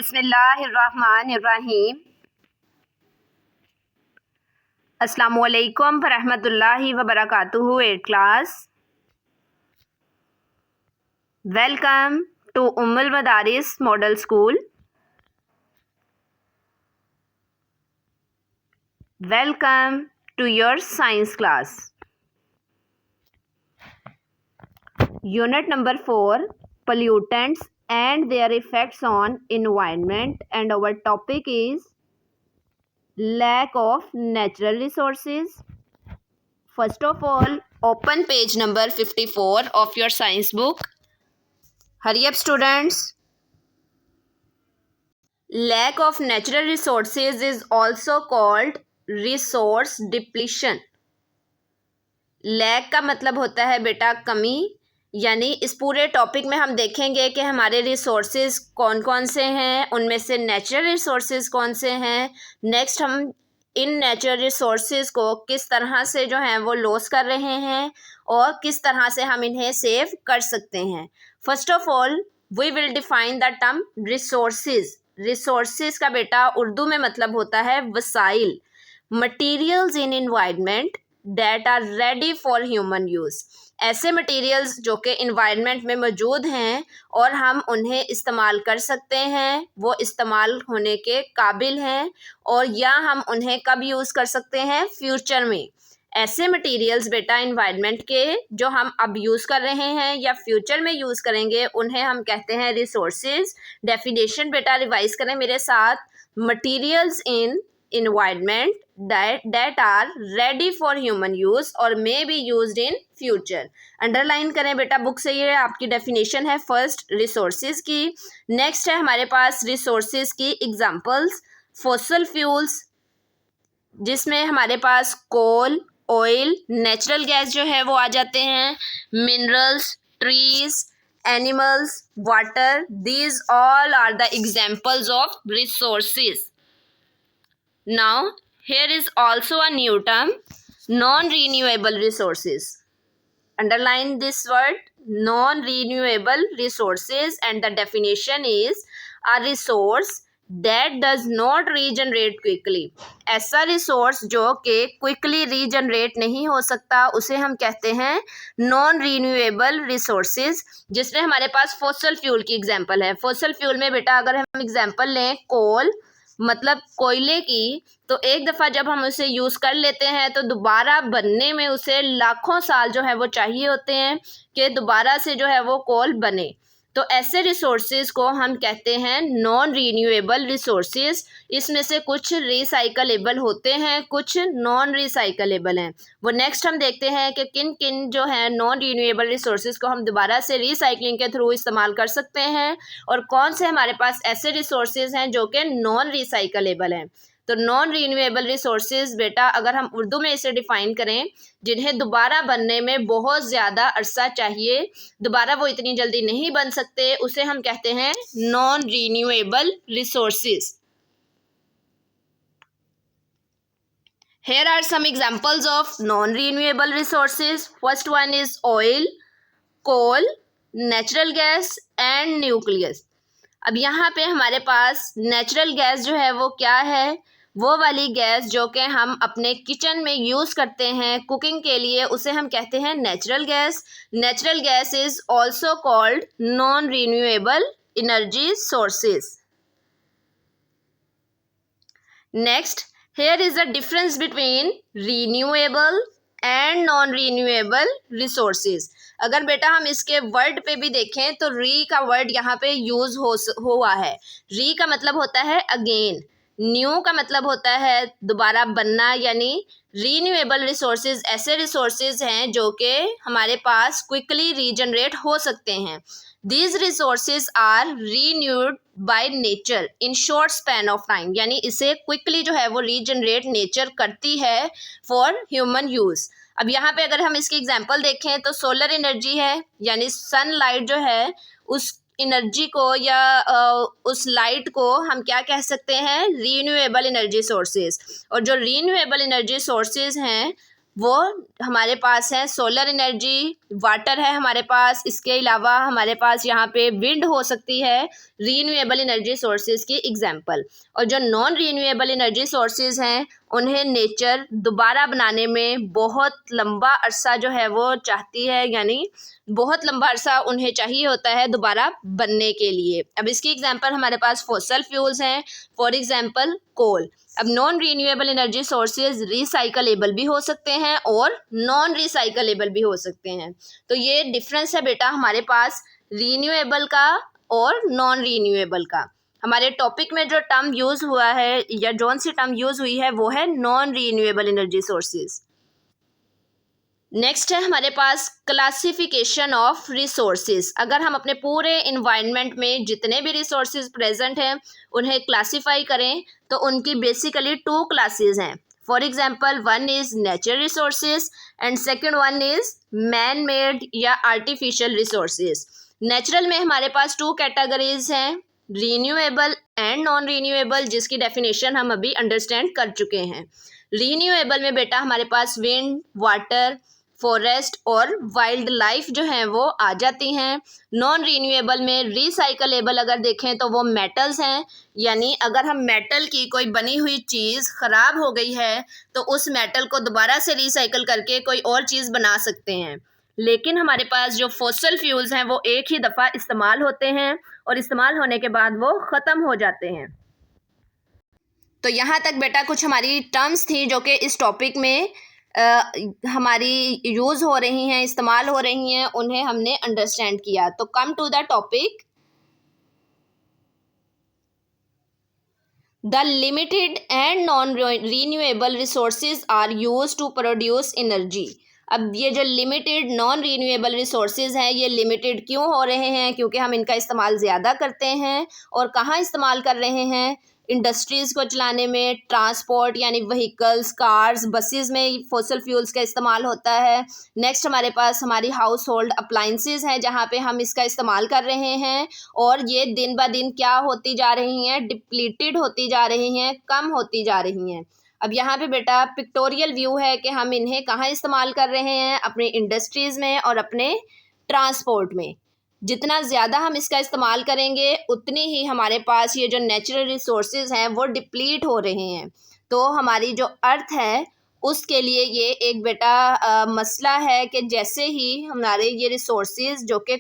बिस्मिल्लाहिर्रहमानिर्रहीम। अस्सलामुअलैकुम वरहमतुल्लाहि वबरकातुहू। 8th class, welcome to Ummul Madaris model school. Welcome to your science class. Unit number 4, pollutants and their effects on environment, and our topic is lack of natural resources. First of all, open page number 54 of your science book. Hurry up students. Lack of natural resources is also called resource depletion. Lack का मतलब होता है बेटा कमी, यानी इस पूरे topic में हम देखेंगे कि हमारे रिसोर्सेज कौन कौन से हैं, उनमें से नेचुरल रिसोर्सेज कौन से हैं। नेक्स्ट हम इन नेचुरल रिसोर्सेज को किस तरह से जो हैं वो लॉस कर रहे हैं और किस तरह से हम इन्हें सेव कर सकते हैं। First of all we will define the term resources. Resources का बेटा उर्दू में मतलब होता है वसाइल, materials in environment that are ready for human use. ऐसे मटेरियल्स जो कि इन्वायरमेंट में मौजूद हैं और हम उन्हें इस्तेमाल कर सकते हैं, वो इस्तेमाल होने के काबिल हैं, और या हम उन्हें कब यूज़ कर सकते हैं, फ्यूचर में। ऐसे मटेरियल्स बेटा इन्वायरमेंट के जो हम अब यूज़ कर रहे हैं या फ्यूचर में यूज़ करेंगे, उन्हें हम कहते हैं रिसोर्सेज। डेफिनेशन बेटा रिवाइज करें मेरे साथ। Materials in environment that are ready for human use or may be used in future. Underline करें बेटा बुक से, ये आपकी डेफिनेशन है फर्स्ट रिसोर्सेज की। नेक्स्ट है हमारे पास रिसोर्सेज की एग्जांपल्स। फॉसिल फ्यूल्स, जिसमें हमारे पास कोल, ऑयल, नेचुरल गैस जो है वो आ जाते हैं। Minerals, trees, animals, water, these all are the examples of resources. Now, here is also a new term, non-renewable resources. Underline this word, non-renewable resources, and the definition is a resource that does not regenerate quickly. ऐसा resource जो कि quickly regenerate नहीं हो सकता, उसे हम कहते हैं नॉन रीन्यूएबल रिसोर्सेज, जिसमें हमारे पास फॉसिल फ्यूल की एग्जांपल है। फॉसिल फ्यूल में बेटा अगर हम एग्जांपल लें कोल, मतलब कोयले की, तो एक दफ़ा जब हम उसे यूज़ कर लेते हैं तो दोबारा बनने में उसे लाखों साल जो है वो चाहिए होते हैं कि दोबारा से जो है वो कोल बने। तो ऐसे रिसोर्सेज को हम कहते हैं नॉन रीन्यूएबल रिसोर्सेज। इसमें से कुछ रिसाइकलेबल होते हैं, कुछ नॉन रिसाइकलेबल हैं। वो नेक्स्ट हम देखते हैं कि किन किन जो है नॉन रीन्यूएबल रिसोर्सेज को हम दोबारा से रिसाइकलिंग के थ्रू इस्तेमाल कर सकते हैं, और कौन से हमारे पास ऐसे रिसोर्सेज हैं जो कि नॉन रिसाइकलेबल हैं। तो नॉन रीन्यूएबल रिसोर्सेज बेटा अगर हम उर्दू में इसे डिफ़ाइन करें, जिन्हें दोबारा बनने में बहुत ज़्यादा अरसा चाहिए, दोबारा वो इतनी जल्दी नहीं बन सकते, उसे हम कहते हैं non renewable resources. Here are some examples of non-renewable resources. First one is oil, coal, natural gas and nucleus. अब यहाँ पे हमारे पास नेचुरल गैस जो है वो क्या है, वो वाली गैस जो कि हम अपने किचन में यूज़ करते हैं कुकिंग के लिए, उसे हम कहते हैं natural gas. Natural gas is also called non renewable energy sources. Next, here is a difference between renewable and non renewable resources. अगर बेटा हम इसके वर्ड पे भी देखें तो री का वर्ड यहाँ पे यूज हुआ है. री का मतलब होता है अगेन, न्यू का मतलब होता है दोबारा बनना, यानी रीन्यूएबल रिसोर्सेज ऐसे रिसोर्सेज हैं जो कि हमारे पास क्विकली रीजनरेट हो सकते हैं. These resources are renewed by nature in short span of time, यानी इसे क्विकली जो है वो रीजनरेट नेचर करती है फॉर ह्यूमन यूज़. अब यहाँ पे अगर हम इसकी एग्जांपल देखें तो सोलर एनर्जी है, यानी सनलाइट जो है उस एनर्जी को या उस लाइट को हम क्या कह सकते हैं, रीन्यूएबल एनर्जी सोर्सेज. और जो रीन्यूएबल एनर्जी सोर्सेज हैं वो हमारे पास हैं सोलर एनर्जी, वाटर है हमारे पास, इसके अलावा हमारे पास यहाँ पे विंड हो सकती है, रीन्यूएबल एनर्जी सोर्सेज की एग्जांपल। और जो नॉन रीन्यूएबल एनर्जी सोर्सेज हैं उन्हें नेचर दोबारा बनाने में बहुत लंबा अरसा जो है वो चाहती है, यानी बहुत लंबा अरसा उन्हें चाहिए होता है दोबारा बनने के लिए। अब इसकी एग्जांपल हमारे पास फॉसल फ्यूल्स हैं, फॉर एग्जांपल कोल। अब non renewable energy sources recyclable भी हो सकते हैं और नॉन रिसाइकलेबल भी हो सकते हैं। तो ये डिफरेंस है बेटा हमारे पास रीन्यूएबल का और नॉन रीन्यूएबल का। हमारे टॉपिक में जो टर्म यूज़ हुआ है या जौन सी टर्म यूज़ हुई है वो है non renewable energy sources. Next है हमारे पास क्लासिफिकेशन ऑफ रिसोर्सेज। अगर हम अपने पूरे इन्वायरमेंट में जितने भी रिसोर्सेज प्रेजेंट हैं उन्हें क्लासिफाई करें तो उनकी बेसिकली 2 क्लासेस हैं। For example, one is natural resources and second one is man made या आर्टिफिशियल रिसोर्सेज। नेचुरल में हमारे पास 2 कैटेगरीज हैं, रीन्यूएबल एंड नॉन रीन्यूएबल, जिसकी डेफिनेशन हम अभी अंडरस्टैंड कर चुके हैं। रीन्यूएबल में बेटा हमारे पास विंड, वाटर, फॉरेस्ट और वाइल्ड लाइफ जो हैं वो आ जाती हैं। नॉन रीन्यूएबल में रिसाइकलेबल अगर देखें तो वो मेटल्स हैं, यानी अगर हम मेटल की कोई बनी हुई चीज़ ख़राब हो गई है तो उस मेटल को दोबारा से रिसाइकल करके कोई और चीज़ बना सकते हैं। लेकिन हमारे पास जो फॉसल फ्यूल्स हैं वो एक ही दफ़ा इस्तेमाल होते हैं और इस्तेमाल होने के बाद वो ख़त्म हो जाते हैं। तो यहाँ तक बेटा कुछ हमारी टर्म्स थी जो कि इस टॉपिक में हमारी यूज़ हो रही हैं, इस्तेमाल हो रही हैं, उन्हें हमने अंडरस्टैंड किया। तो come to the topic, the limited and non renewable resources are use to produce energy. अब ये जो लिमिटेड नॉन रीन्यूएबल रिसोर्सेज हैं ये लिमिटेड क्यों हो रहे हैं? क्योंकि हम इनका इस्तेमाल ज़्यादा करते हैं। और कहाँ इस्तेमाल कर रहे हैं? इंडस्ट्रीज़ को चलाने में, ट्रांसपोर्ट यानी व्हीकल्स, कार्स, बसेस में फॉसल फ्यूल्स का इस्तेमाल होता है। नेक्स्ट हमारे पास हमारी हाउस होल्ड अप्लाइंसेस हैं जहाँ पे हम इसका इस्तेमाल कर रहे हैं और ये दिन ब दिन क्या होती जा रही हैं? डिप्लीटेड होती जा रही हैं, कम होती जा रही हैं। अब यहाँ पे बेटा पिक्टोरियल व्यू है कि हम इन्हें कहाँ इस्तेमाल कर रहे हैं, अपनी इंडस्ट्रीज़ में और अपने ट्रांसपोर्ट में। जितना ज़्यादा हम इसका इस्तेमाल करेंगे उतनी ही हमारे पास ये जो नेचुरल रिसोर्सेज हैं वो डिप्लीट हो रहे हैं। तो हमारी जो अर्थ है उसके लिए ये एक बेटा मसला है कि जैसे ही हमारे ये रिसोर्सेज जो कि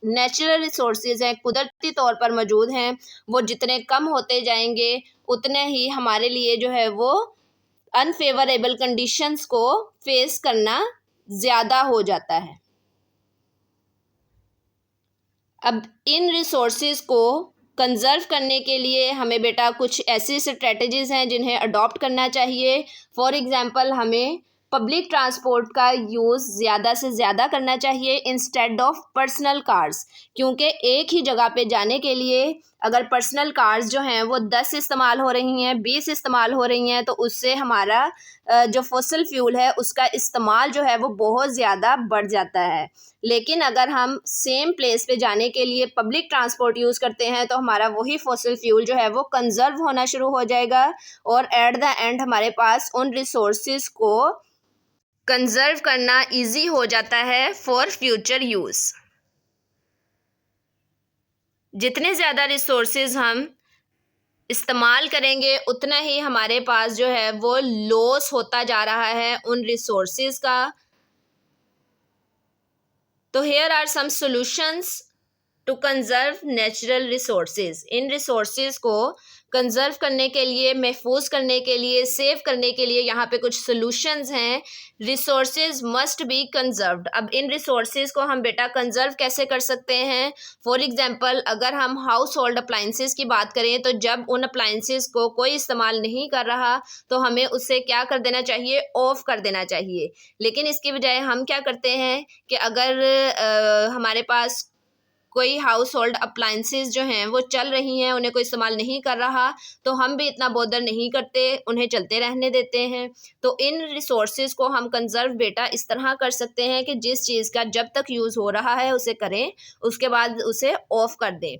नेचुरल रिसोर्सेज हैं, कुदरती तौर पर मौजूद हैं, वो जितने कम होते जाएंगे उतने ही हमारे लिए जो है वो अनफेवरेबल कंडीशंस को फेस करना ज़्यादा हो जाता है। अब इन रिसोर्सेज को कंजर्व करने के लिए हमें बेटा कुछ ऐसी स्ट्रेटजीज़ हैं जिन्हें अडॉप्ट करना चाहिए। फॉर एग्जांपल, हमें पब्लिक ट्रांसपोर्ट का यूज़ ज़्यादा से ज़्यादा करना चाहिए इंस्टेड ऑफ पर्सनल कार्स, क्योंकि एक ही जगह पे जाने के लिए अगर पर्सनल कार्स जो हैं वो 10 इस्तेमाल हो रही हैं, 20 इस्तेमाल हो रही हैं, तो उससे हमारा जो फॉसल फ्यूल है उसका इस्तेमाल जो है वो बहुत ज़्यादा बढ़ जाता है। लेकिन अगर हम सेम प्लेस पे जाने के लिए पब्लिक ट्रांसपोर्ट यूज़ करते हैं तो हमारा वही फॉसल फ्यूल जो है वो कंजर्व होना शुरू हो जाएगा और एट द एंड हमारे पास उन रिसोर्सेज को कंजर्व करना इजी हो जाता है फॉर फ्यूचर यूज़। जितने ज़्यादा रिसोर्सेज हम इस्तेमाल करेंगे उतना ही हमारे पास जो है वो लॉस होता जा रहा है उन रिसोर्सेज का। तो here are some solutions to conserve natural resources. इन रिसोर्सेज को कंजर्व करने के लिए, महफूज करने के लिए, सेव करने के लिए यहाँ पे कुछ सॉल्यूशंस हैं। Resources must be conserved. अब इन रिसोर्सेज को हम बेटा कंजर्व कैसे कर सकते हैं? फॉर एग्जांपल, अगर हम हाउस होल्ड अप्लाइंसेस की बात करें तो जब उन अप्लाइंसेस को कोई इस्तेमाल नहीं कर रहा तो हमें उसे क्या कर देना चाहिए? ऑफ कर देना चाहिए। लेकिन इसकी बजाय हम क्या करते हैं कि अगर हमारे पास कोई हाउस होल्ड अप्लाइंसेस जो हैं वो चल रही हैं, उन्हें कोई इस्तेमाल नहीं कर रहा, तो हम भी इतना बॉदर नहीं करते, उन्हें चलते रहने देते हैं। तो इन रिसोर्सेज को हम कंजर्व बेटा इस तरह कर सकते हैं कि जिस चीज़ का जब तक यूज़ हो रहा है उसे करें, उसके बाद उसे ऑफ कर दें,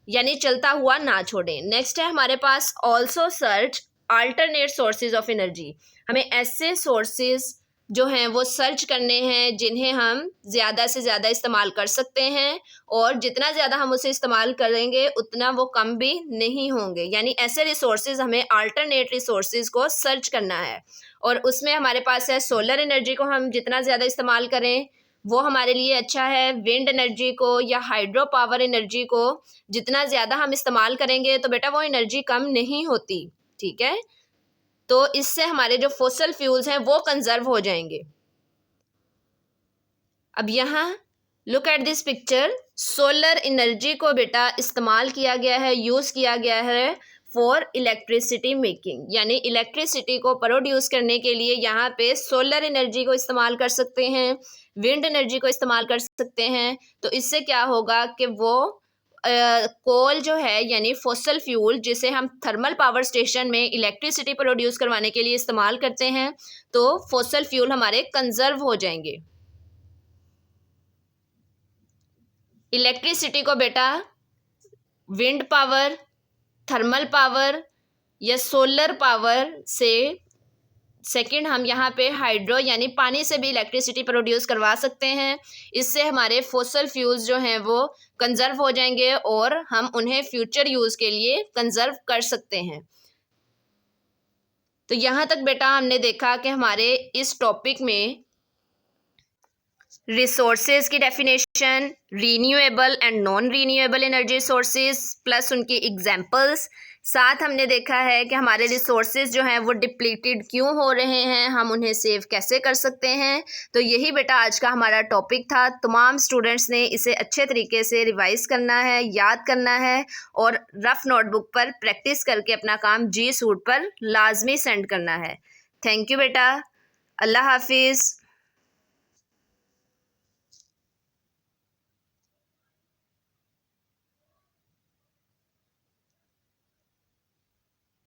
यानी चलता हुआ ना छोड़ें। नेक्स्ट है हमारे पास also search alternate sources of energy. हमें ऐसे सोर्सेज जो हैं वो सर्च करने हैं जिन्हें हम ज़्यादा से ज़्यादा इस्तेमाल कर सकते हैं, और जितना ज़्यादा हम उसे इस्तेमाल करेंगे उतना वो कम भी नहीं होंगे। यानी ऐसे रिसोर्सेज, हमें अल्टरनेट रिसोर्सेज को सर्च करना है, और उसमें हमारे पास है सोलर एनर्जी को हम जितना ज़्यादा इस्तेमाल करें वो हमारे लिए अच्छा है। विंड एनर्जी को या हाइड्रो पावर एनर्जी को जितना ज़्यादा हम इस्तेमाल करेंगे तो बेटा वो एनर्जी कम नहीं होती, ठीक है। तो इससे हमारे जो फॉसिल फ्यूल्स हैं वो कंजर्व हो जाएंगे। अब यहाँ look at this picture, solar energy को बेटा इस्तेमाल किया गया है, यूज़ किया गया है फॉर इलेक्ट्रिसिटी मेकिंग, यानी इलेक्ट्रिसिटी को प्रोड्यूस करने के लिए यहाँ पे सोलर एनर्जी को इस्तेमाल कर सकते हैं, विंड एनर्जी को इस्तेमाल कर सकते हैं। तो इससे क्या होगा कि वो कोल जो है यानी फॉसिल फ्यूल जिसे हम थर्मल पावर स्टेशन में इलेक्ट्रिसिटी प्रोड्यूस करवाने के लिए इस्तेमाल करते हैं, तो फॉसिल फ्यूल हमारे कंजर्व हो जाएंगे। इलेक्ट्रिसिटी को बेटा विंड पावर, थर्मल पावर या सोलर पावर से, सेकंड हम यहाँ पे हाइड्रो यानी पानी से भी इलेक्ट्रिसिटी प्रोड्यूस करवा सकते हैं। इससे हमारे फॉसिल फ्यूल्स जो हैं वो कंजर्व हो जाएंगे और हम उन्हें फ्यूचर यूज़ के लिए कंजर्व कर सकते हैं। तो यहाँ तक बेटा हमने देखा कि हमारे इस टॉपिक में रिसोर्सेज की definition, renewable and non renewable energy sources plus उनकी एग्जांपल्स, साथ हमने देखा है कि हमारे रिसोर्सेज जो हैं वो डिप्लीटेड क्यों हो रहे हैं, हम उन्हें सेव कैसे कर सकते हैं। तो यही बेटा आज का हमारा टॉपिक था। तमाम स्टूडेंट्स ने इसे अच्छे तरीके से रिवाइज करना है, याद करना है और रफ नोटबुक पर प्रैक्टिस करके अपना काम जी सूट पर लाजमी सेंड करना है। थैंक यू बेटा, अल्लाह हाफिज़।